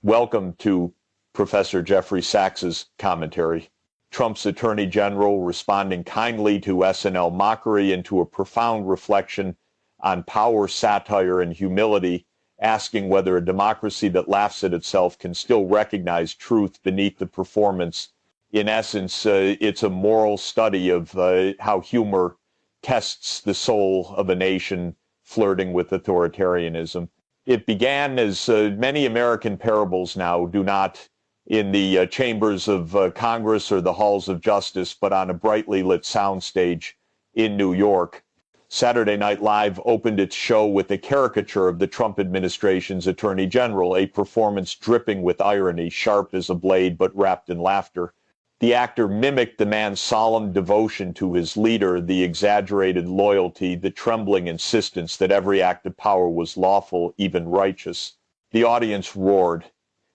Welcome to Professor Jeffrey Sachs's commentary. Trump's Attorney General responding kindly to SNL Mockery and to a profound reflection on power, satire, and humility, asking whether a democracy that laughs at itself can still recognize truth beneath the performance. In essence, it's a moral study of how humor tests the soul of a nation flirting with authoritarianism. It began, as many American parables now do, not in the chambers of Congress or the halls of justice, but on a brightly lit soundstage in New York. Saturday Night Live opened its show with a caricature of the Trump administration's Attorney General, a performance dripping with irony, sharp as a blade but wrapped in laughter. The actor mimicked the man's solemn devotion to his leader, the exaggerated loyalty, the trembling insistence that every act of power was lawful, even righteous. The audience roared.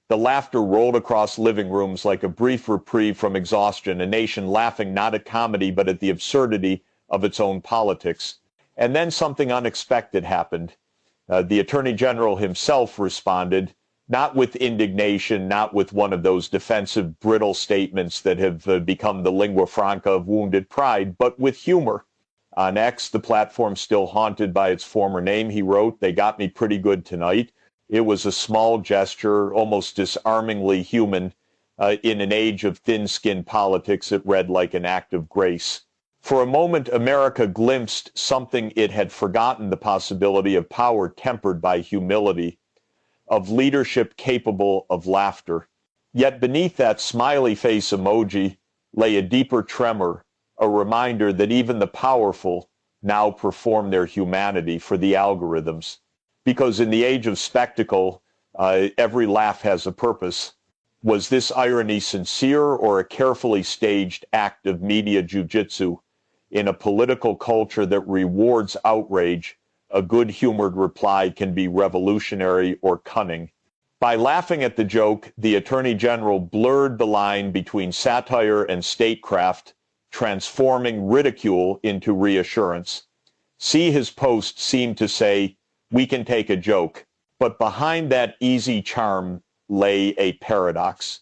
The laughter rolled across living rooms like a brief reprieve from exhaustion, a nation laughing not at comedy but at the absurdity of its own politics. And then something unexpected happened. The Attorney General himself responded, not with indignation, not with one of those defensive, brittle statements that have become the lingua franca of wounded pride, but with humor. On X, the platform still haunted by its former name, he wrote, "They got me pretty good tonight." It was a small gesture, almost disarmingly human. In an age of thin-skinned politics, it read like an act of grace. For a moment, America glimpsed something it had forgotten, the possibility of power tempered by humility, of leadership capable of laughter. Yet beneath that smiley face emoji lay a deeper tremor, a reminder that even the powerful now perform their humanity for the algorithms. Because in the age of spectacle, every laugh has a purpose. Was this irony sincere or a carefully staged act of media jujitsu? In a political culture that rewards outrage, a good-humored reply can be revolutionary or cunning. By laughing at the joke, the Attorney General blurred the line between satire and statecraft, transforming ridicule into reassurance. See, his post seemed to say, "We can take a joke." But behind that easy charm lay a paradox.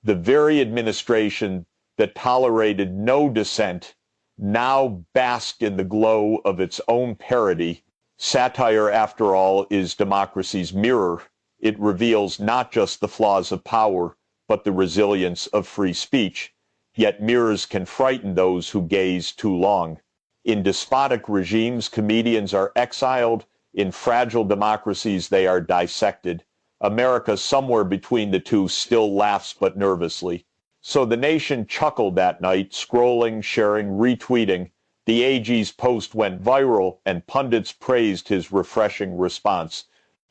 The very administration that tolerated no dissent now basked in the glow of its own parody. Satire, after all, is democracy's mirror. It reveals not just the flaws of power, but the resilience of free speech. Yet mirrors can frighten those who gaze too long. In despotic regimes, comedians are exiled. In fragile democracies, they are dissected. America, somewhere between the two, still laughs but nervously. So the nation chuckled that night, scrolling, sharing, retweeting. The AG's post went viral, and pundits praised his refreshing response.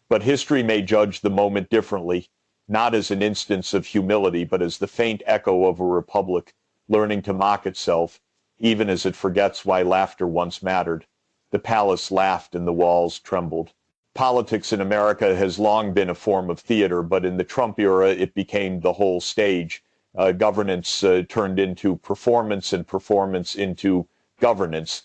But history may judge the moment differently, not as an instance of humility, but as the faint echo of a republic learning to mock itself, even as it forgets why laughter once mattered. The palace laughed and the walls trembled. Politics in America has long been a form of theater, but in the Trump era, it became the whole stage. Governance turned into performance, and performance into governance.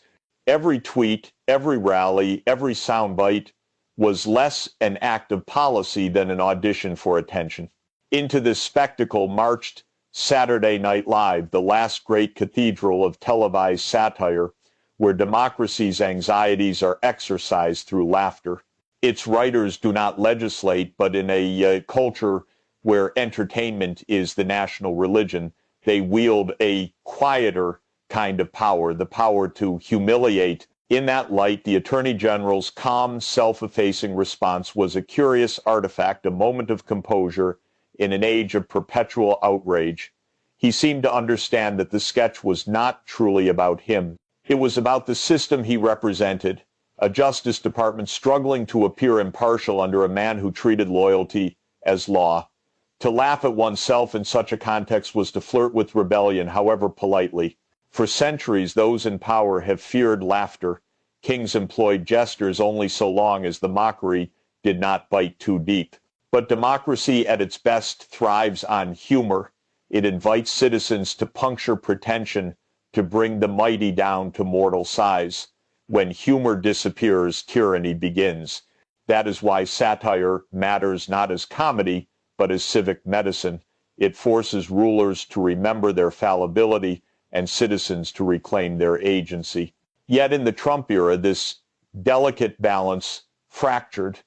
Every tweet, every rally, every soundbite was less an act of policy than an audition for attention. Into this spectacle marched Saturday Night Live, the last great cathedral of televised satire, where democracy's anxieties are exercised through laughter. Its writers do not legislate, but in a culture where entertainment is the national religion, they wield a quieter kind of power, the power to humiliate. In that light, the Attorney General's calm, self-effacing response was a curious artifact, a moment of composure in an age of perpetual outrage. He seemed to understand that the sketch was not truly about him. It was about the system he represented, a Justice Department struggling to appear impartial under a man who treated loyalty as law. To laugh at oneself in such a context was to flirt with rebellion, however politely. For centuries, those in power have feared laughter. Kings employed jesters only so long as the mockery did not bite too deep. But democracy at its best thrives on humor. It invites citizens to puncture pretension, to bring the mighty down to mortal size. When humor disappears, tyranny begins. That is why satire matters not as comedy, but as civic medicine. It forces rulers to remember their fallibility and citizens to reclaim their agency. Yet in the Trump era, this delicate balance fractured.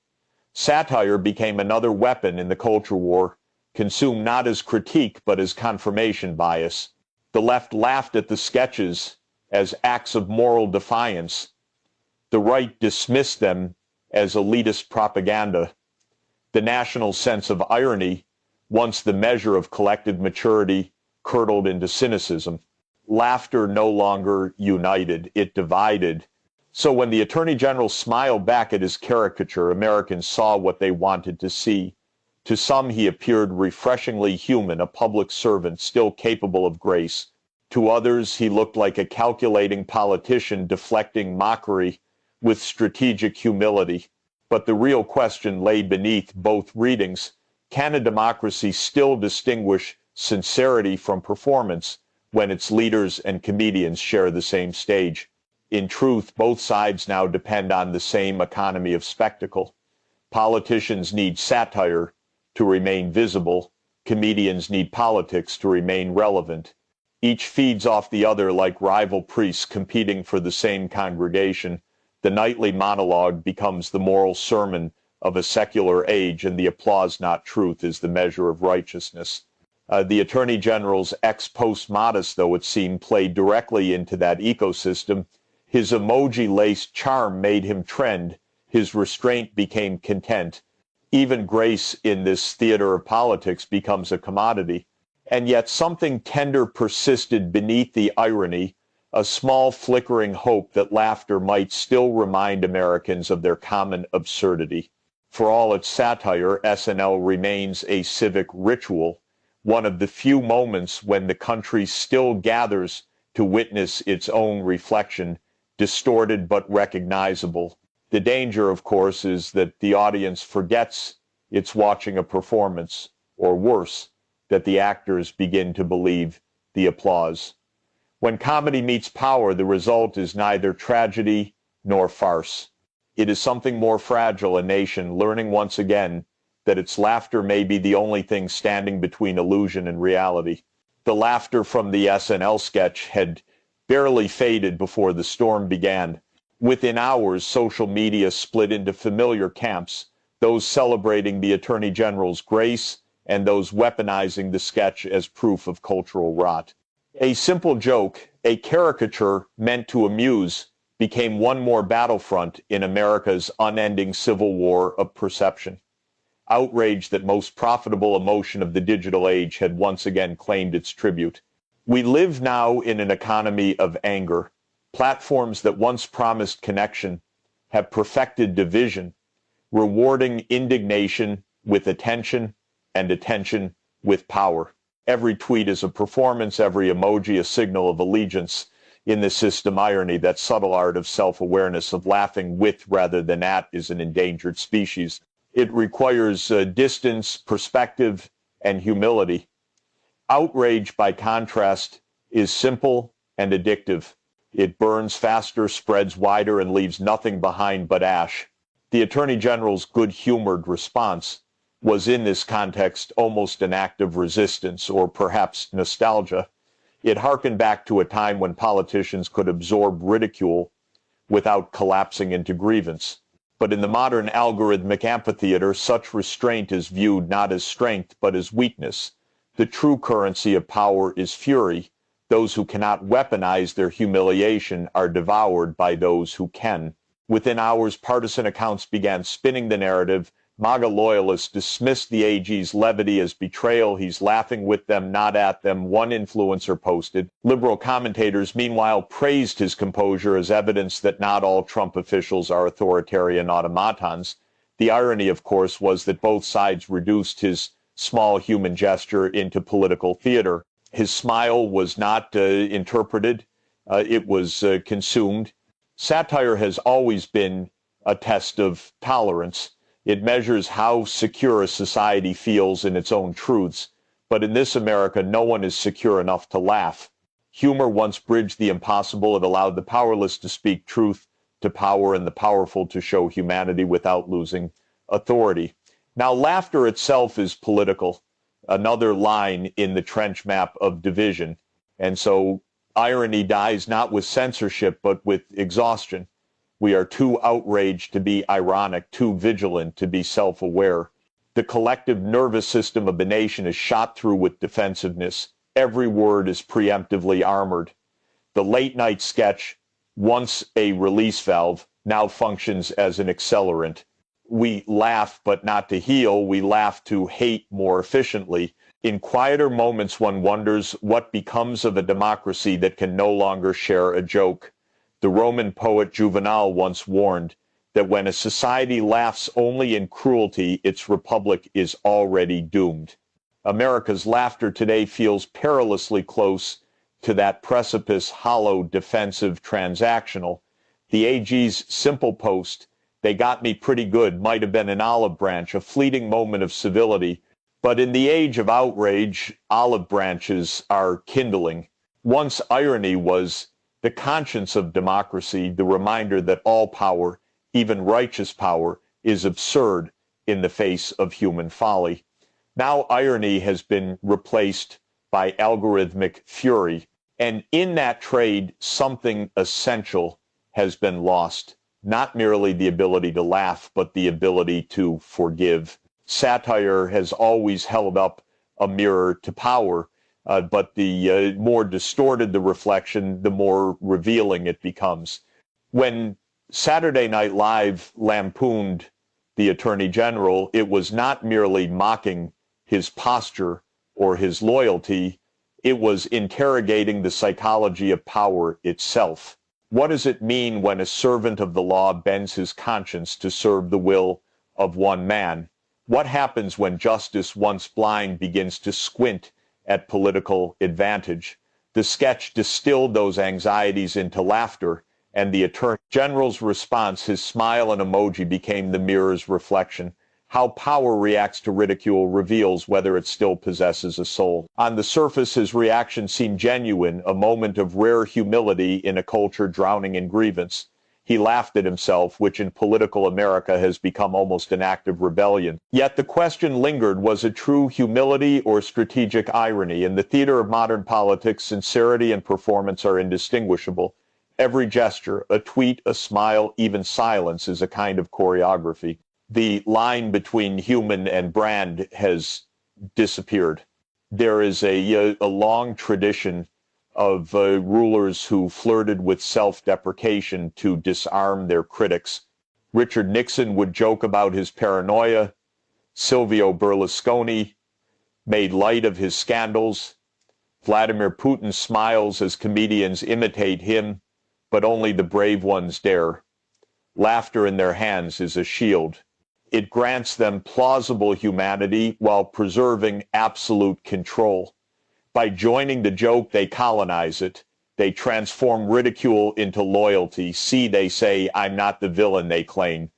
Satire became another weapon in the culture war, consumed not as critique but as confirmation bias. The left laughed at the sketches as acts of moral defiance. The right dismissed them as elitist propaganda. The national sense of irony, once the measure of collective maturity, curdled into cynicism. Laughter no longer united, it divided. So when the Attorney General smiled back at his caricature, Americans saw what they wanted to see. To some, he appeared refreshingly human, a public servant still capable of grace. To others, he looked like a calculating politician deflecting mockery with strategic humility. But the real question lay beneath both readings. Can a democracy still distinguish sincerity from performance when its leaders and comedians share the same stage? In truth, both sides now depend on the same economy of spectacle. Politicians need satire to remain visible. Comedians need politics to remain relevant. Each feeds off the other like rival priests competing for the same congregation. The nightly monologue becomes the moral sermon of a secular age, and the applause not truth is the measure of righteousness. The Attorney General's ex post modus, though it seemed, played directly into that ecosystem. His emoji-laced charm made him trend. His restraint became content. Even grace in this theater of politics becomes a commodity. And yet something tender persisted beneath the irony, a small flickering hope that laughter might still remind Americans of their common absurdity. For all its satire, SNL remains a civic ritual, one of the few moments when the country still gathers to witness its own reflection, distorted but recognizable. The danger, of course, is that the audience forgets it's watching a performance, or worse, that the actors begin to believe the applause. When comedy meets power, the result is neither tragedy nor farce. It is something more fragile, a nation learning once again that its laughter may be the only thing standing between illusion and reality. The laughter from the SNL sketch had barely faded before the storm began. Within hours, social media split into familiar camps, those celebrating the Attorney General's grace and those weaponizing the sketch as proof of cultural rot. A simple joke, a caricature meant to amuse, became one more battlefront in America's unending civil war of perception. Outrage, that most profitable emotion of the digital age, had once again claimed its tribute. We live now in an economy of anger. Platforms that once promised connection have perfected division, rewarding indignation with attention and attention with power. Every tweet is a performance, every emoji a signal of allegiance. In the system, irony, that subtle art of self-awareness, of laughing with rather than at, is an endangered species. It requires distance, perspective, and humility. Outrage, by contrast, is simple and addictive. It burns faster, spreads wider, and leaves nothing behind but ash. The Attorney General's good-humored response was in this context almost an act of resistance, or perhaps nostalgia. It harkened back to a time when politicians could absorb ridicule without collapsing into grievance. But in the modern algorithmic amphitheater, such restraint is viewed not as strength but as weakness. The true currency of power is fury. Those who cannot weaponize their humiliation are devoured by those who can. Within hours, partisan accounts began spinning the narrative. MAGA loyalists dismissed the AG's levity as betrayal. He's laughing with them, not at them, one influencer posted. Liberal commentators, meanwhile, praised his composure as evidence that not all Trump officials are authoritarian automatons. The irony, of course, was that both sides reduced his small human gesture into political theater. His smile was not interpreted. It was consumed. Satire has always been a test of tolerance. It measures how secure a society feels in its own truths. But in this America, no one is secure enough to laugh. Humor once bridged the impossible. It allowed the powerless to speak truth to power and the powerful to show humanity without losing authority. Now, laughter itself is political, another line in the trench map of division. And so irony dies not with censorship, but with exhaustion. We are too outraged to be ironic, too vigilant to be self-aware. The collective nervous system of the nation is shot through with defensiveness. Every word is preemptively armored. The late-night sketch, once a release valve, now functions as an accelerant. We laugh, but not to heal. We laugh to hate more efficiently. In quieter moments, one wonders what becomes of a democracy that can no longer share a joke. The Roman poet Juvenal once warned that when a society laughs only in cruelty, its republic is already doomed. America's laughter today feels perilously close to that precipice, hollow, defensive, transactional. The AG's simple post, "They got me pretty good," might have been an olive branch, a fleeting moment of civility. But in the age of outrage, olive branches are kindling. Once irony was the conscience of democracy, the reminder that all power, even righteous power, is absurd in the face of human folly. Now irony has been replaced by algorithmic fury, and in that trade, something essential has been lost. Not merely the ability to laugh, but the ability to forgive. Satire has always held up a mirror to power, but the more distorted the reflection, the more revealing it becomes. When Saturday Night Live lampooned the Attorney General, it was not merely mocking his posture or his loyalty, it was interrogating the psychology of power itself. What does it mean when a servant of the law bends his conscience to serve the will of one man? What happens when justice, once blind, begins to squint at political advantage? The sketch distilled those anxieties into laughter, and the Attorney General's response, his smile and emoji, became the mirror's reflection. How power reacts to ridicule reveals whether it still possesses a soul. On the surface, his reaction seemed genuine, a moment of rare humility in a culture drowning in grievance. He laughed at himself, which in political America has become almost an act of rebellion. Yet the question lingered, was it true humility or strategic irony? In the theater of modern politics, sincerity and performance are indistinguishable. Every gesture, a tweet, a smile, even silence is a kind of choreography. The line between human and brand has disappeared. There is a long tradition of rulers who flirted with self-deprecation to disarm their critics. Richard Nixon would joke about his paranoia. Silvio Berlusconi made light of his scandals. Vladimir Putin smiles as comedians imitate him, but only the brave ones dare. Laughter in their hands is a shield. It grants them plausible humanity while preserving absolute control. By joining the joke, they colonize it. They transform ridicule into loyalty. See, they say, I'm not the villain they claim.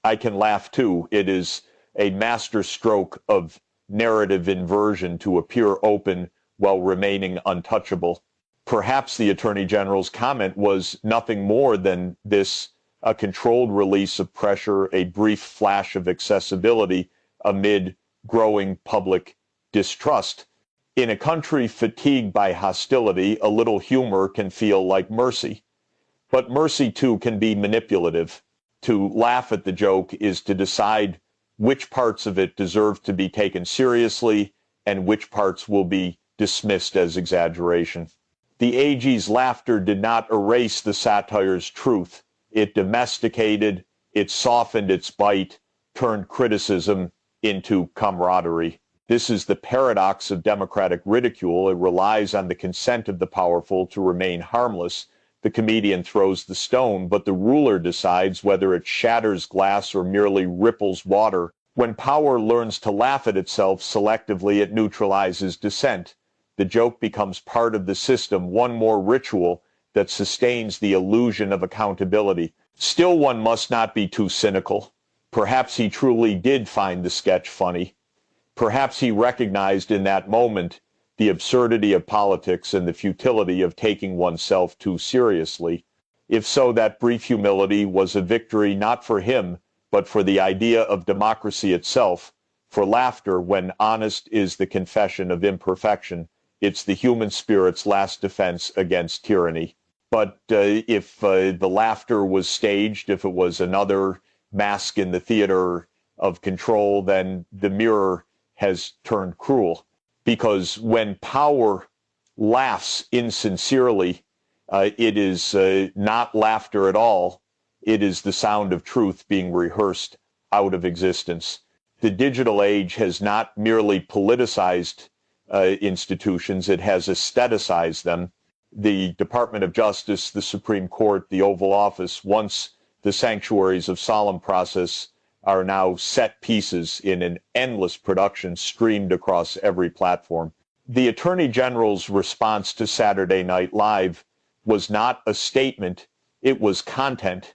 I can laugh too. It is a master stroke of narrative inversion to appear open while remaining untouchable. Perhaps the Attorney General's comment was nothing more than this, a controlled release of pressure, a brief flash of accessibility amid growing public distrust. In a country fatigued by hostility, a little humor can feel like mercy. But mercy, too, can be manipulative. To laugh at the joke is to decide which parts of it deserve to be taken seriously and which parts will be dismissed as exaggeration. The AG's laughter did not erase the satire's truth. It domesticated, it softened its bite, turned criticism into camaraderie. This is the paradox of democratic ridicule. It relies on the consent of the powerful to remain harmless. The comedian throws the stone, but the ruler decides whether it shatters glass or merely ripples water. When power learns to laugh at itself selectively, it neutralizes dissent. The joke becomes part of the system, one more ritual that sustains the illusion of accountability. Still, one must not be too cynical. Perhaps he truly did find the sketch funny. Perhaps he recognized in that moment the absurdity of politics and the futility of taking oneself too seriously. If so, that brief humility was a victory not for him, but for the idea of democracy itself, For laughter, when honest, is the confession of imperfection. It's the human spirit's last defense against tyranny. But if the laughter was staged, if it was another mask in the theater of control, then the mirror has turned cruel. Because when power laughs insincerely, it is not laughter at all. It is the sound of truth being rehearsed out of existence. The digital age has not merely politicized institutions, it has aestheticized them. The Department of Justice, the Supreme Court, the Oval Office, once the sanctuaries of solemn process, are now set pieces in an endless production streamed across every platform. The Attorney General's response to Saturday Night Live was not a statement, it was content.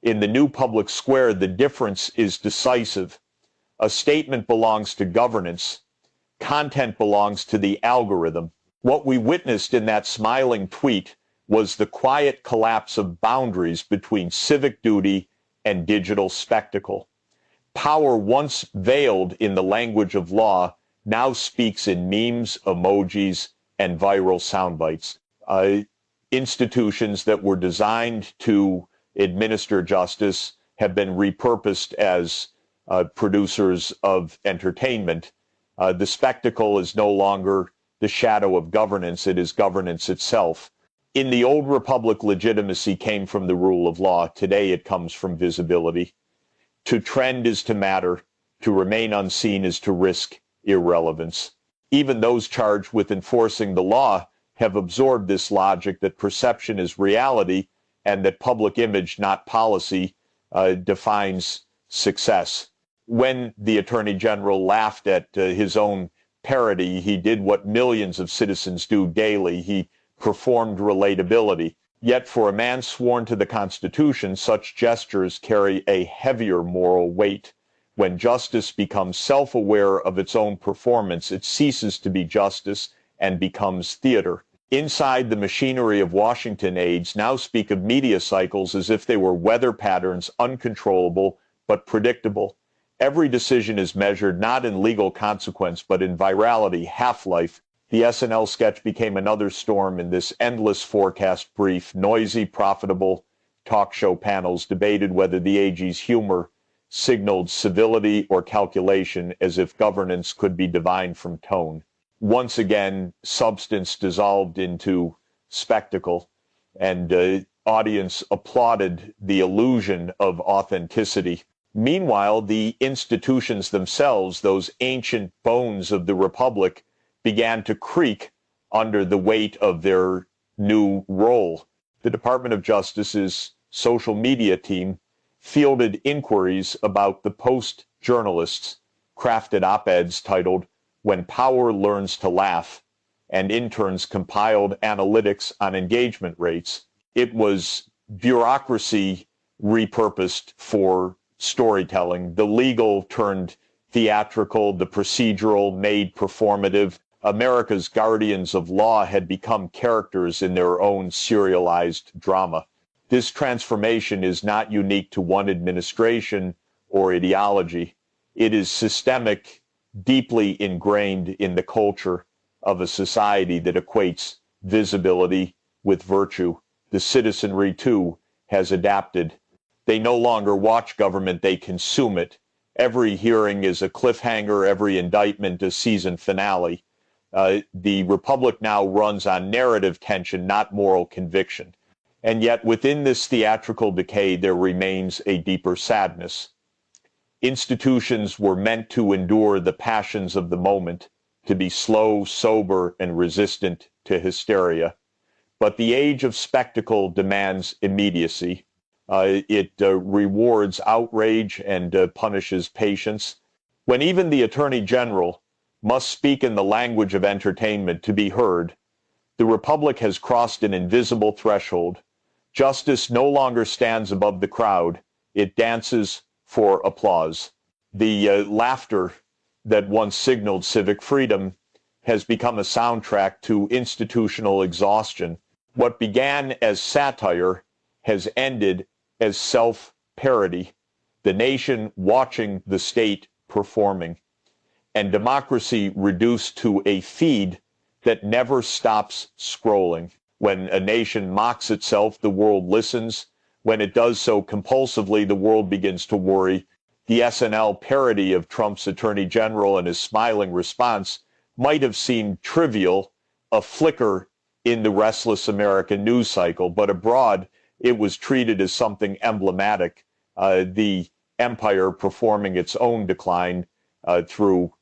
In the new public square, the difference is decisive. A statement belongs to governance. Content belongs to the algorithm. What we witnessed in that smiling tweet was the quiet collapse of boundaries between civic duty and digital spectacle. Power, once veiled in the language of law, now speaks in memes, emojis, and viral sound bites. Institutions that were designed to administer justice have been repurposed as producers of entertainment. The spectacle is no longer the shadow of governance, it is governance itself. In the old republic, legitimacy came from the rule of law. Today it comes from visibility. To trend is to matter. To remain unseen is to risk irrelevance. Even those charged with enforcing the law have absorbed this logic that perception is reality and that public image, not policy, defines success. When the Attorney General laughed at his own parody, he did what millions of citizens do daily. He performed relatability. Yet for a man sworn to the Constitution, such gestures carry a heavier moral weight. When justice becomes self-aware of its own performance, it ceases to be justice and becomes theater. Inside the machinery of Washington, aides now speak of media cycles as if they were weather patterns, uncontrollable but predictable. Every decision is measured not in legal consequence but in virality, half-life. The SNL sketch became another storm in this endless forecast brief. Noisy, profitable talk show panels debated whether the AG's humor signaled civility or calculation, as if governance could be divined from tone. Once again, substance dissolved into spectacle, and the audience applauded the illusion of authenticity. Meanwhile, the institutions themselves, those ancient bones of the republic, began to creak under the weight of their new role. The Department of Justice's social media team fielded inquiries about the Post journalists, crafted op-eds titled "When Power Learns to Laugh," and interns compiled analytics on engagement rates. It was bureaucracy repurposed for storytelling. The legal turned theatrical, the procedural made performative. America's guardians of law had become characters in their own serialized drama. This transformation is not unique to one administration or ideology. It is systemic, deeply ingrained in the culture of a society that equates visibility with virtue. The citizenry, too, has adapted. They no longer watch government, they consume it. Every hearing is a cliffhanger, every indictment a season finale. The republic now runs on narrative tension, not moral conviction. And yet within this theatrical decay, there remains a deeper sadness. Institutions were meant to endure the passions of the moment, to be slow, sober, and resistant to hysteria. But the age of spectacle demands immediacy. It rewards outrage and punishes patience. When even the Attorney General must speak in the language of entertainment to be heard, the Republic has crossed an invisible threshold. Justice no longer stands above the crowd. It dances for applause. The laughter that once signaled civic freedom has become a soundtrack to institutional exhaustion. What began as satire has ended as self-parody, the nation watching the state performing. and democracy reduced to a feed that never stops scrolling. When a nation mocks itself, the world listens. When it does so compulsively, the world begins to worry. The SNL parody of Trump's Attorney General and his smiling response might have seemed trivial, a flicker in the restless American news cycle, but abroad it was treated as something emblematic, the empire performing its own decline through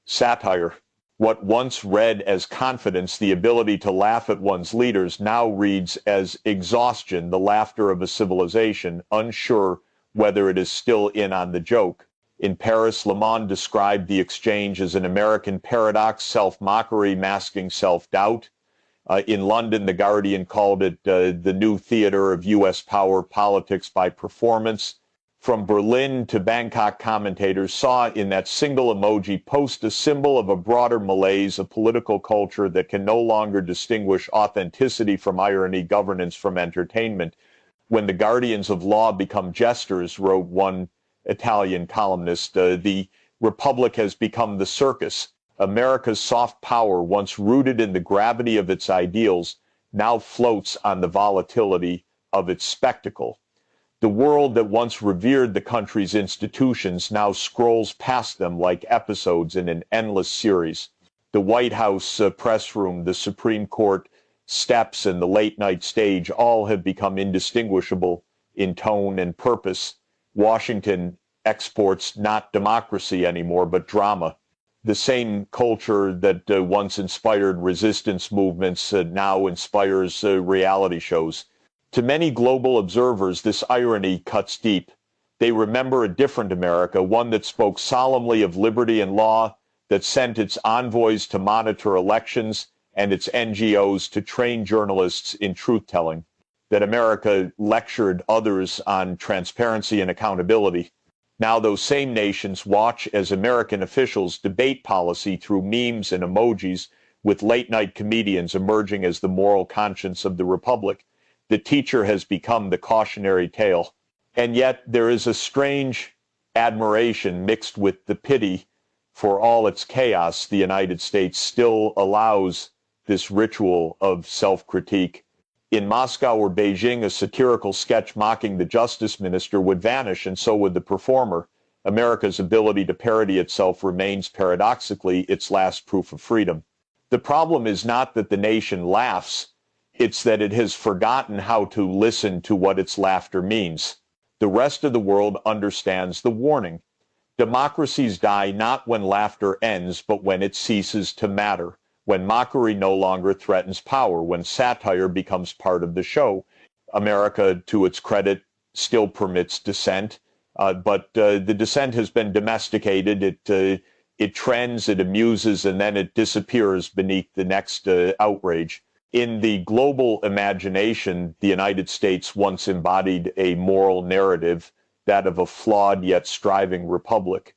satire. What once read as confidence, the ability to laugh at one's leaders, now reads as exhaustion, the laughter of a civilization, unsure whether it is still in on the joke. In Paris, Le Monde described the exchange as an American paradox, self-mockery masking self-doubt. In London, The Guardian called it the new theater of U.S. power politics by performance. From Berlin to Bangkok, commentators saw in that single emoji post a symbol of a broader malaise, a political culture that can no longer distinguish authenticity from irony, governance from entertainment. When the guardians of law become jesters, wrote one Italian columnist, the republic has become the circus. America's soft power, once rooted in the gravity of its ideals, now floats on the volatility of its spectacle. The world that once revered the country's institutions now scrolls past them like episodes in an endless series. The White House press room, the Supreme Court steps, and the late-night stage all have become indistinguishable in tone and purpose. Washington exports not democracy anymore, but drama. The same culture that once inspired resistance movements now inspires reality shows. To many global observers, this irony cuts deep. They remember a different America, one that spoke solemnly of liberty and law, that sent its envoys to monitor elections and its NGOs to train journalists in truth-telling, that America lectured others on transparency and accountability. Now those same nations watch as American officials debate policy through memes and emojis, with late-night comedians emerging as the moral conscience of the republic. The teacher has become the cautionary tale. And yet there is a strange admiration mixed with the pity for all its chaos. The United States still allows this ritual of self-critique. In Moscow or Beijing, a satirical sketch mocking the justice minister would vanish, and so would the performer. America's ability to parody itself remains paradoxically its last proof of freedom. The problem is not that the nation laughs, it's that it has forgotten how to listen to what its laughter means. The rest of the world understands the warning. Democracies die not when laughter ends, but when it ceases to matter, when mockery no longer threatens power, when satire becomes part of the show. America, to its credit, still permits dissent, but the dissent has been domesticated. It trends, it amuses, and then it disappears beneath the next outrage. In the global imagination, the United States once embodied a moral narrative, that of a flawed yet striving republic.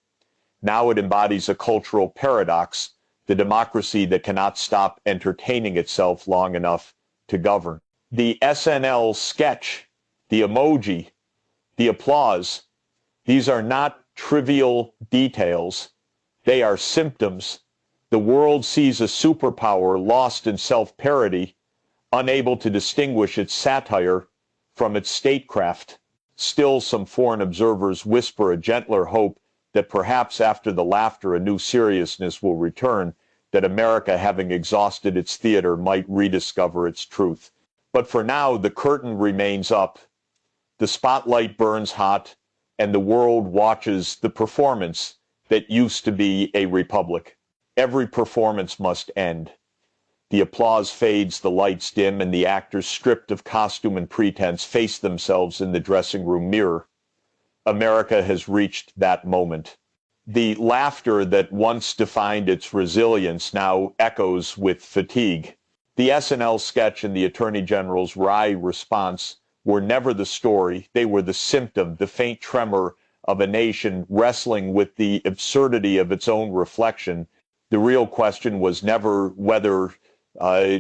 Now it embodies a cultural paradox, the democracy that cannot stop entertaining itself long enough to govern. The SNL sketch, the emoji, the applause, these are not trivial details. They are symptoms. The world sees a superpower lost in self-parody, unable to distinguish its satire from its statecraft. Still, some foreign observers whisper a gentler hope that perhaps after the laughter a new seriousness will return, that America, having exhausted its theater, might rediscover its truth. But for now, the curtain remains up, the spotlight burns hot, and the world watches the performance that used to be a republic. Every performance must end. The applause fades, the lights dim, and the actors, stripped of costume and pretense, face themselves in the dressing room mirror. America has reached that moment. The laughter that once defined its resilience now echoes with fatigue. The SNL sketch and the Attorney General's wry response were never the story. They were the symptom, the faint tremor of a nation wrestling with the absurdity of its own reflection. The real question was never whether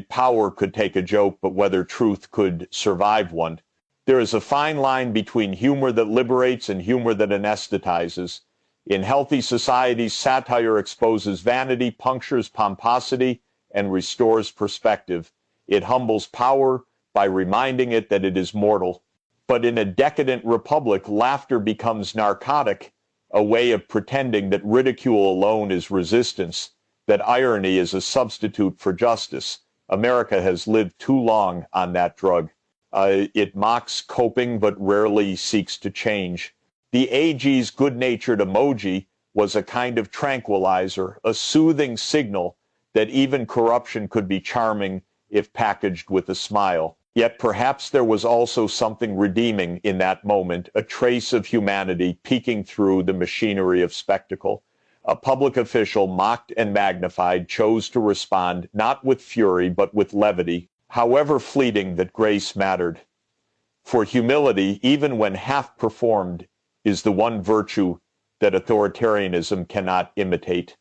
power could take a joke, but whether truth could survive one. There is a fine line between humor that liberates and humor that anesthetizes. In healthy societies, satire exposes vanity, punctures pomposity, and restores perspective. It humbles power by reminding it that it is mortal. But in a decadent republic, laughter becomes narcotic, a way of pretending that ridicule alone is resistance, that irony is a substitute for justice. America has lived too long on that drug. It mocks coping but rarely seeks to change. The AG's good-natured emoji was a kind of tranquilizer, a soothing signal that even corruption could be charming if packaged with a smile. Yet perhaps there was also something redeeming in that moment, a trace of humanity peeking through the machinery of spectacle. A public official, mocked and magnified, chose to respond not with fury but with levity, however fleeting that grace mattered. For humility, even when half performed, is the one virtue that authoritarianism cannot imitate.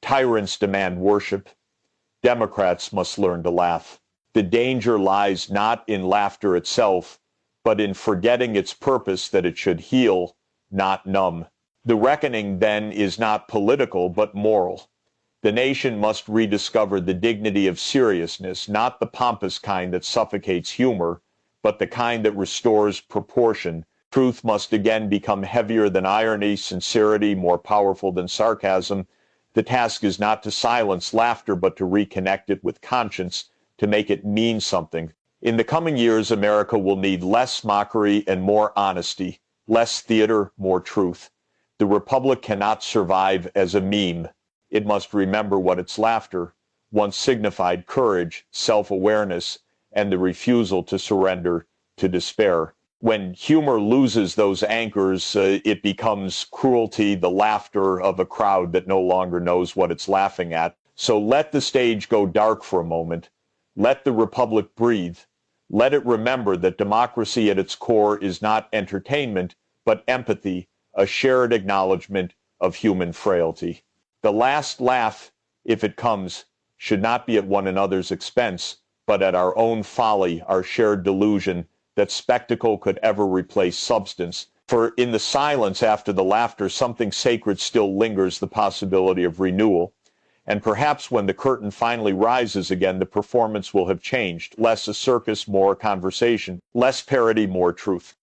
Tyrants demand worship. Democrats must learn to laugh. The danger lies not in laughter itself, but in forgetting its purpose that it should heal, not numb. The reckoning, then, is not political, but moral. The nation must rediscover the dignity of seriousness, not the pompous kind that suffocates humor, but the kind that restores proportion. Truth must again become heavier than irony, sincerity more powerful than sarcasm. The task is not to silence laughter, but to reconnect it with conscience, to make it mean something. In the coming years, America will need less mockery and more honesty, less theater, more truth. The Republic cannot survive as a meme. It must remember what its laughter once signified: courage, self-awareness, and the refusal to surrender to despair. When humor loses those anchors, it becomes cruelty, the laughter of a crowd that no longer knows what it's laughing at. So let the stage go dark for a moment. Let the Republic breathe. Let it remember that democracy at its core is not entertainment, but empathy, a shared acknowledgement of human frailty. The last laugh, if it comes, should not be at one another's expense, but at our own folly, our shared delusion that spectacle could ever replace substance. For in the silence after the laughter, something sacred still lingers, the possibility of renewal. And perhaps when the curtain finally rises again, the performance will have changed. Less a circus, more a conversation. Less parody, more truth.